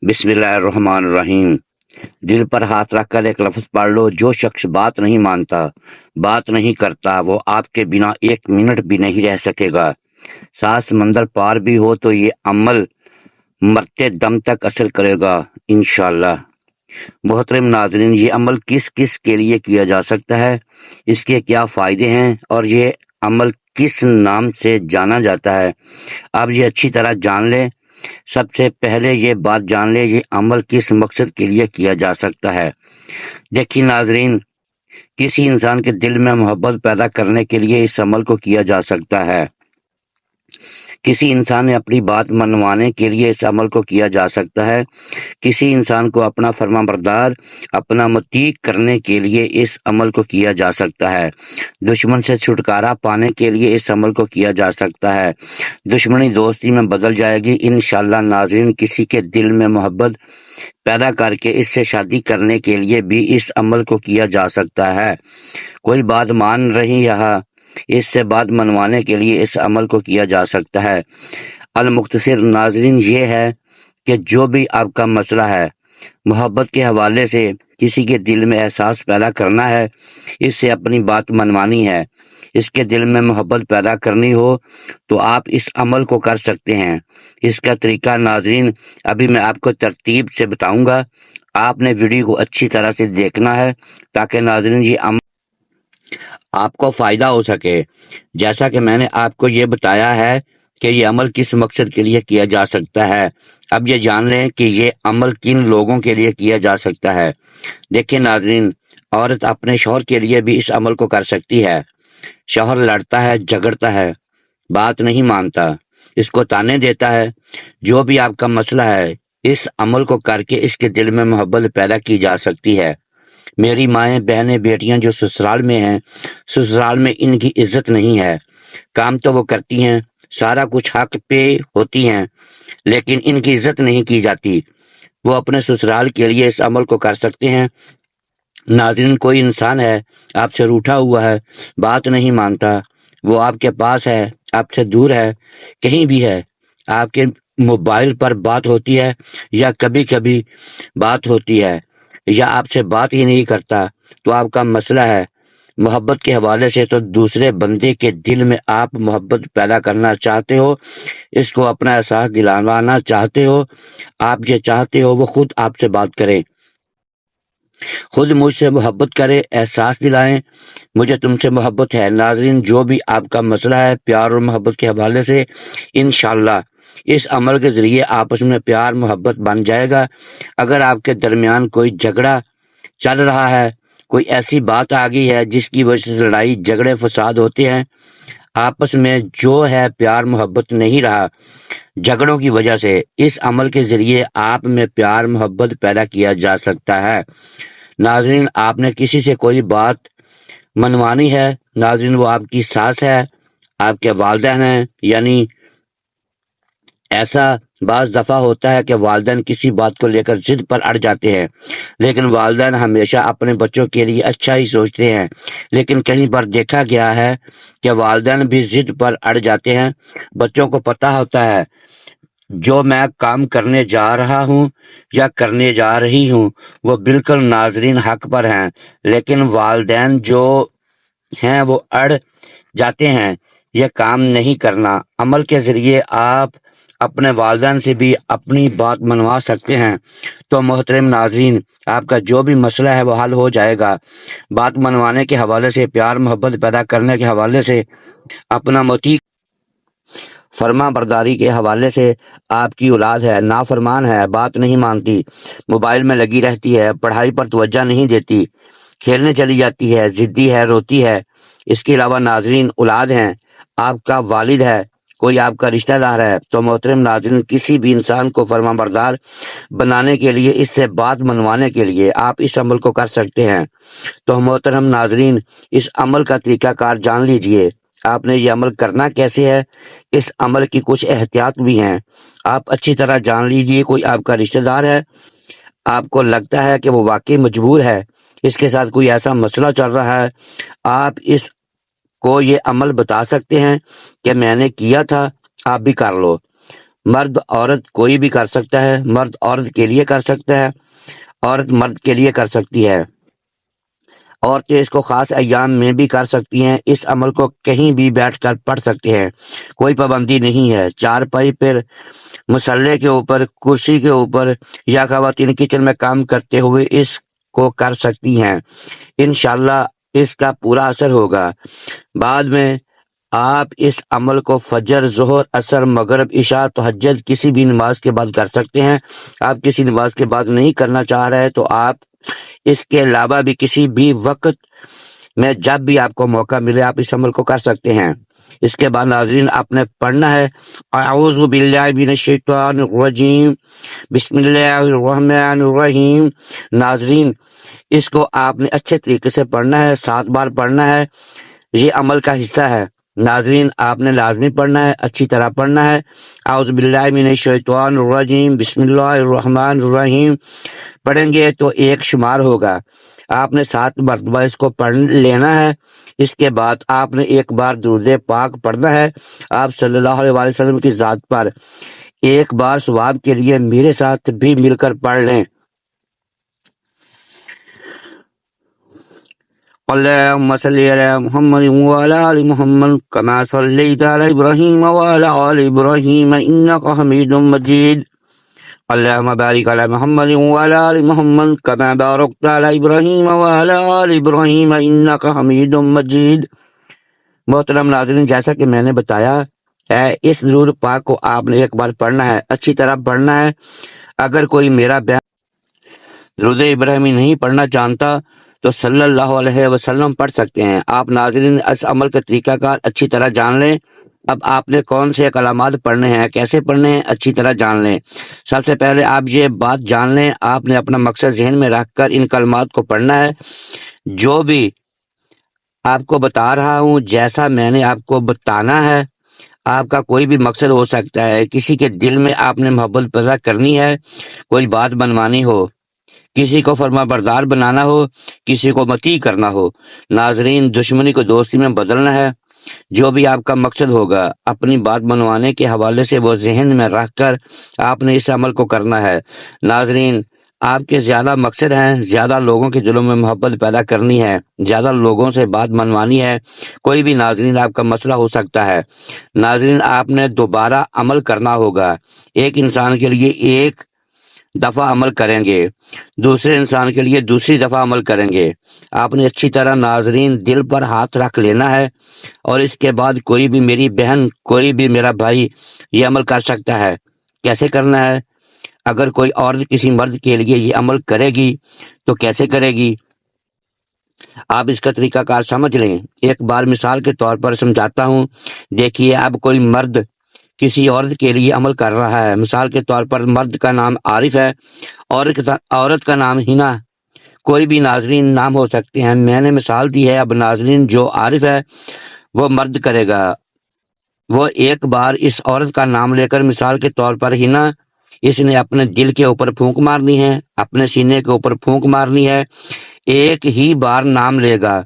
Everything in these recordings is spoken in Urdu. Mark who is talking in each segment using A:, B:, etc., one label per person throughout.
A: بسم اللہ الرحمن الرحیم۔ دل پر ہاتھ رکھ کر ایک لفظ پڑھ لو، جو شخص بات نہیں مانتا، بات نہیں کرتا، وہ آپ کے بنا ایک منٹ بھی نہیں رہ سکے گا۔ 7 سمندر پار بھی ہو تو یہ عمل مرتے دم تک اثر کرے گا انشاءاللہ۔ محترم ناظرین، یہ عمل کس کس کے لیے کیا جا سکتا ہے، اس کے کیا فائدے ہیں اور یہ عمل کس نام سے جانا جاتا ہے، آپ یہ اچھی طرح جان لیں۔ سب سے پہلے یہ بات جان لیں، یہ عمل کس مقصد کے لیے کیا جا سکتا ہے۔ دیکھیے ناظرین، کسی انسان کے دل میں محبت پیدا کرنے کے لیے اس عمل کو کیا جا سکتا ہے۔ کسی انسان نے اپنی بات منوانے کے لیے اس عمل کو کیا جا سکتا ہے۔ کسی انسان کو اپنا فرما بردار، اپنا مطیع کرنے کے لیے اس عمل کو کیا جا سکتا ہے۔ دشمن سے چھٹکارا پانے کے لیے اس عمل کو کیا جا سکتا ہے۔ دشمنی دوستی میں بدل جائے گی انشاءاللہ ناظرین۔ کسی کے دل میں محبت پیدا کر کے اس سے شادی کرنے کے لیے بھی اس عمل کو کیا جا سکتا ہے۔ کوئی بات مان رہی یہاں، اس سے بات منوانے کے لیے اس عمل کو کیا جا سکتا ہے۔ المختصر ناظرین یہ ہے کہ جو بھی آپ کا مسئلہ ہے، محبت کے حوالے سے کسی کے دل میں احساس پیدا کرنا ہے، اس سے اپنی بات منوانی ہے، اس کے دل میں محبت پیدا کرنی ہو تو آپ اس عمل کو کر سکتے ہیں۔ اس کا طریقہ ناظرین ابھی میں آپ کو ترتیب سے بتاؤں گا، آپ نے ویڈیو کو اچھی طرح سے دیکھنا ہے تاکہ ناظرین یہ عمل آپ کو فائدہ ہو سکے۔ جیسا کہ میں نے آپ کو یہ بتایا ہے کہ یہ عمل کس مقصد کے لیے کیا جا سکتا ہے، اب یہ جان لیں کہ یہ عمل کن لوگوں کے لیے کیا جا سکتا ہے۔ دیکھیں ناظرین، عورت اپنے شوہر کے لیے بھی اس عمل کو کر سکتی ہے۔ شوہر لڑتا ہے، جھگڑتا ہے، بات نہیں مانتا، اس کو تانے دیتا ہے، جو بھی آپ کا مسئلہ ہے، اس عمل کو کر کے اس کے دل میں محبت پیدا کی جا سکتی ہے۔ میری مائیں، بہنیں، بیٹیاں جو سسرال میں ہیں، سسرال میں ان کی عزت نہیں ہے۔ کام تو وہ کرتی ہیں، سارا کچھ حق پہ ہوتی ہیں، لیکن ان کی عزت نہیں کی جاتی۔ وہ اپنے سسرال کے لیے اس عمل کو کر سکتے ہیں۔ ناظرین، کوئی انسان ہے، آپ سے روٹھا ہوا ہے، بات نہیں مانتا، وہ آپ کے پاس ہے، آپ سے دور ہے، کہیں بھی ہے، آپ کے موبائل پر بات ہوتی ہے یا کبھی کبھی بات ہوتی ہے یا آپ سے بات ہی نہیں کرتا، تو آپ کا مسئلہ ہے محبت کے حوالے سے، تو دوسرے بندے کے دل میں آپ محبت پیدا کرنا چاہتے ہو، اس کو اپنا احساس دلانا چاہتے ہو، آپ یہ چاہتے ہو وہ خود آپ سے بات کرے، خود مجھ سے محبت کرے، احساس دلائیں مجھے تم سے محبت ہے۔ ناظرین، جو بھی آپ کا مسئلہ ہے پیار اور محبت کے حوالے سے، انشاءاللہ اس عمل کے ذریعے آپس میں پیار محبت بن جائے گا۔ اگر آپ کے درمیان کوئی جھگڑا چل رہا ہے، کوئی ایسی بات آ گئی ہے جس کی وجہ سے لڑائی جھگڑے فساد ہوتے ہیں، آپس میں جو ہے پیار محبت نہیں رہا جھگڑوں کی وجہ سے، اس عمل کے ذریعے آپ میں پیار محبت پیدا کیا جا سکتا ہے۔ ناظرین، آپ نے کسی سے کوئی بات منوانی ہے، ناظرین وہ آپ کی ساس ہے، آپ کے والدین ہیں، یعنی ایسا بعض دفعہ ہوتا ہے کہ والدین کسی بات کو لے کر ضد پر اڑ جاتے ہیں، لیکن والدین ہمیشہ اپنے بچوں کے لیے اچھا ہی سوچتے ہیں، لیکن کہیں پر دیکھا گیا ہے کہ والدین بھی ضد پر اڑ جاتے ہیں۔ بچوں کو پتہ ہوتا ہے جو میں کام کرنے جا رہا ہوں یا کرنے جا رہی ہوں وہ بالکل ناظرین حق پر ہیں، لیکن والدین جو ہیں وہ اڑ جاتے ہیں یہ کام نہیں کرنا۔ عمل کے ذریعے آپ اپنے والدین سے بھی اپنی بات منوا سکتے ہیں۔ تو محترم ناظرین، آپ کا جو بھی مسئلہ ہے وہ حل ہو جائے گا۔ بات منوانے کے حوالے سے، پیار محبت پیدا کرنے کے حوالے سے، اپنا مطیع فرما برداری کے حوالے سے، آپ کی اولاد ہے، نافرمان ہے، بات نہیں مانتی، موبائل میں لگی رہتی ہے، پڑھائی پر توجہ نہیں دیتی، کھیلنے چلی جاتی ہے، ضدی ہے، روتی ہے۔ اس کے علاوہ ناظرین اولاد ہیں، آپ کا والد ہے، کوئی آپ کا رشتہ دار ہے، تو محترم ناظرین کسی بھی انسان کو فرما بردار بنانے کے لیے، اس سے بات منوانے کے لیے آپ اس عمل کو کر سکتے ہیں۔ تو محترم ناظرین، اس عمل کا طریقہ کار جان لیجئے۔ آپ نے یہ عمل کرنا کیسے ہے، اس عمل کی کچھ احتیاط بھی ہیں، آپ اچھی طرح جان لیجئے۔ کوئی آپ کا رشتہ دار ہے، آپ کو لگتا ہے کہ وہ واقعی مجبور ہے، اس کے ساتھ کوئی ایسا مسئلہ چل رہا ہے، آپ اس کو یہ عمل بتا سکتے ہیں کہ میں نے کیا تھا، آپ بھی کر لو۔ مرد عورت کوئی بھی کر سکتا ہے، مرد عورت کے لیے کر سکتا ہے، عورت مرد کے لیے کر سکتی ہے۔ عورتیں اس کو خاص ایام میں بھی کر سکتی ہیں، اس عمل کو کہیں بھی بیٹھ کر پڑھ سکتے ہیں، کوئی پابندی نہیں ہے۔ چارپائی پر، مسلح کے اوپر، کرسی کے اوپر، یا خواتین کچن میں کام کرتے ہوئے اس کو کر سکتی ہیں۔ انشاءاللہ اس کا پورا اثر ہوگا۔ بعد میں آپ اس عمل کو فجر، ظہر، عصر، مغرب، عشاء، تہجد کسی بھی نماز کے بعد کر سکتے ہیں۔ آپ کسی نماز کے بعد نہیں کرنا چاہ رہے تو آپ اس کے علاوہ بھی کسی بھی وقت میں جب بھی آپ کو موقع ملے آپ اس عمل کو کر سکتے ہیں۔ اس کے بعد ناظرین آپ نے پڑھنا ہے اعوذ باللہ من الشیطان الرجیم بسم اللہ الرحمن الرحیم۔ ناظرین اس کو آپ نے اچھے طریقے سے پڑھنا ہے، 7 بار پڑھنا ہے، یہ عمل کا حصہ ہے۔ ناظرین آپ نے لازمی پڑھنا ہے، اچھی طرح پڑھنا ہے۔ اعوذ باللہ من الشیطان الرجیم بسم اللہ الرحمن الرحیم پڑھیں گے تو ایک شمار ہوگا۔ آپ نے 7 مرتبہ اس کو پڑھ لینا ہے۔ اس کے بعد آپ نے ایک بار درود پاک پڑھنا ہے آپ صلی اللہ علیہ وآلہ وسلم کی ذات پر۔ ایک بار ثواب کے لیے میرے ساتھ بھی مل کر پڑھ لیں۔ اللہم صلی علی محمد وعلی آل محمد کما صلیت علی ابراہیم وعلی آل ابراہیم انک حمید مجید۔ اللہم بارک علی محمد وعلی آل محمد کما بارکت علی ابراہیم وعلی آل ابراہیم انک حمید مجید۔ محترم ناظرین جیسا کہ میں نے بتایا ہے اس درود پاک کو آپ نے ایک بار پڑھنا ہے، اچھی طرح پڑھنا ہے۔ اگر کوئی میرا بیان درود ابراہیمی نہیں پڑھنا جانتا تو صلی اللہ علیہ وسلم پڑھ سکتے ہیں۔ آپ ناظرین اس عمل کا طریقہ کار اچھی طرح جان لیں۔ اب آپ نے کون سے کلمات پڑھنے ہیں، کیسے پڑھنے ہیں، اچھی طرح جان لیں۔ سب سے پہلے آپ یہ بات جان لیں، آپ نے اپنا مقصد ذہن میں رکھ کر ان کلمات کو پڑھنا ہے۔ جو بھی آپ کو بتا رہا ہوں جیسا میں نے آپ کو بتانا ہے، آپ کا کوئی بھی مقصد ہو سکتا ہے۔ کسی کے دل میں آپ نے محبت پیدا کرنی ہے، کوئی بات بنوانی ہو، کسی کو فرما بردار بنانا ہو، کسی کو مطیع کرنا ہو، ناظرین دشمنی کو دوستی میں بدلنا ہے، جو بھی آپ کا مقصد ہوگا اپنی بات منوانے کے حوالے سے وہ ذہن میں رکھ کر آپ نے اس عمل کو کرنا ہے۔ ناظرین آپ کے زیادہ مقصد ہیں، زیادہ لوگوں کے دلوں میں محبت پیدا کرنی ہے، زیادہ لوگوں سے بات منوانی ہے، کوئی بھی ناظرین آپ کا مسئلہ ہو سکتا ہے۔ ناظرین آپ نے دوبارہ عمل کرنا ہوگا۔ ایک انسان کے لیے ایک دفعہ عمل کریں گے، دوسرے انسان کے لیے دوسری دفعہ عمل کریں گے۔ آپ نے اچھی طرح ناظرین دل پر ہاتھ رکھ لینا ہے، اور اس کے بعد کوئی بھی میری بہن، کوئی بھی میرا بھائی یہ عمل کر سکتا ہے۔ کیسے کرنا ہے؟ اگر کوئی عورت کسی مرد کے لیے یہ عمل کرے گی تو کیسے کرے گی؟ آپ اس کا طریقہ کار سمجھ لیں۔ ایک بار مثال کے طور پر سمجھاتا ہوں۔ دیکھیے اب کوئی مرد کسی عورت کے لیے عمل کر رہا ہے۔ مثال کے طور پر مرد کا نام عارف ہے، عورت کا نام ہنا، کوئی بھی ناظرین نام ہو سکتے ہیں، میں نے مثال دی ہے۔ اب ناظرین جو عارف ہے وہ مرد کرے گا، وہ ایک بار اس عورت کا نام لے کر، مثال کے طور پر ہنا، اس نے اپنے دل کے اوپر پھونک مارنی ہے، اپنے سینے کے اوپر پھونک مارنی ہے، ایک ہی بار نام لے گا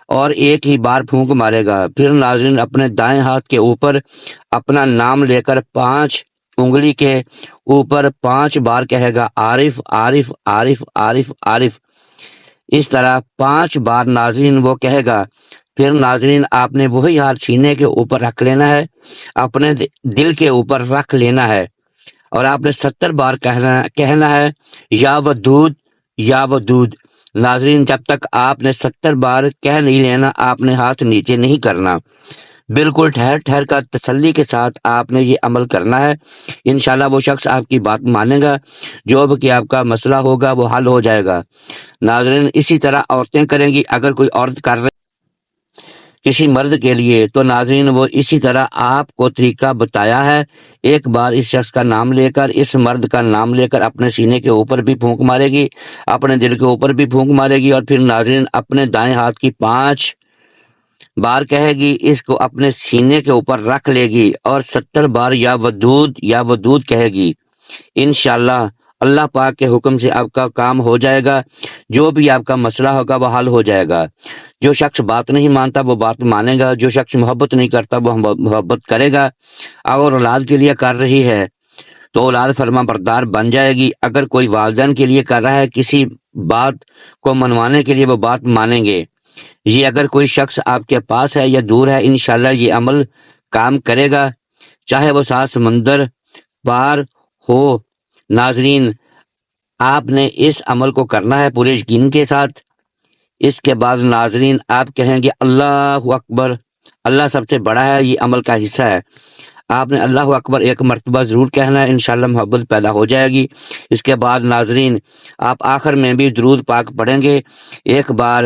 A: اور ایک ہی بار پھونک مارے گا۔ پھر ناظرین اپنے دائیں ہاتھ کے اوپر اپنا نام لے کر 5 انگلی کے اوپر 5 بار کہے گا عارف عارف عارف عارف عارف، اس طرح 5 بار ناظرین وہ کہے گا۔ پھر ناظرین آپ نے وہی ہاتھ سینے کے اوپر رکھ لینا ہے، اپنے دل کے اوپر رکھ لینا ہے، اور آپ نے 70 بار کہنا ہے یا ودود یا ودود۔ ناظرین جب تک آپ نے 70 بار کہہ نہیں لینا آپ نے ہاتھ نیچے نہیں کرنا، بالکل ٹھہر ٹھہر کر تسلی کے ساتھ آپ نے یہ عمل کرنا ہے۔ انشاءاللہ وہ شخص آپ کی بات مانے گا، جو بھی آپ کا مسئلہ ہوگا وہ حل ہو جائے گا۔ ناظرین اسی طرح عورتیں کریں گی۔ اگر کوئی عورت کر رہی کسی مرد کے لیے تو ناظرین وہ اسی طرح آپ کو طریقہ بتایا ہے۔ ایک بار اس شخص کا نام لے کر، اس مرد کا نام لے کر اپنے سینے کے اوپر بھی پھونک مارے گی، اپنے دل کے اوپر بھی پھونک مارے گی، اور پھر ناظرین اپنے دائیں ہاتھ کی 5 بار کہے گی، اس کو اپنے سینے کے اوپر رکھ لے گی اور 70 بار یا ودود کہے گی۔ انشاءاللہ اللہ پاک کے حکم سے آپ کا کام ہو جائے گا، جو بھی آپ کا مسئلہ ہوگا وہ حل ہو جائے گا۔ جو شخص بات نہیں مانتا وہ بات مانے گا، جو شخص محبت نہیں کرتا وہ محبت کرے گا۔ اور اولاد کے لیے کر رہی ہے تو اولاد فرما بردار بن جائے گی۔ اگر کوئی والدین کے لیے کر رہا ہے کسی بات کو منوانے کے لیے، وہ بات مانیں گے۔ یہ اگر کوئی شخص آپ کے پاس ہے یا دور ہے، انشاءاللہ یہ عمل کام کرے گا، چاہے وہ 7 سمندر پار ہو۔ ناظرین، آپ نے اس عمل کو کرنا ہے پورے یقین کے ساتھ۔ اس کے بعد ناظرین آپ کہیں گے اللہ اکبر، اللہ سب سے بڑا ہے، یہ عمل کا حصہ ہے۔ آپ نے اللہ اکبر ایک مرتبہ ضرور کہنا ہے، انشاءاللہ محبت پیدا ہو جائے گی۔ اس کے بعد ناظرین آپ آخر میں بھی درود پاک پڑھیں گے۔ ایک بار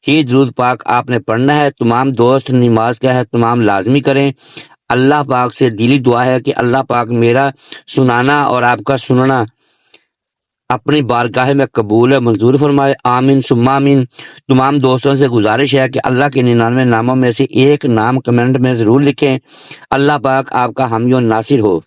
A: ہی درود پاک آپ نے پڑھنا ہے۔ تمام دوست نماز کیا ہے تمام لازمی کریں۔ اللہ پاک سے دلی دعا ہے کہ اللہ پاک میرا سنانا اور آپ کا سننا اپنی بارگاہ میں قبول منظور فرمائے، آمین ثم آمین۔ تمام دوستوں سے گزارش ہے کہ اللہ کے 99 ناموں میں سے ایک نام کمنٹ میں ضرور لکھیں۔ اللہ پاک آپ کا حامی و ناصر ہو۔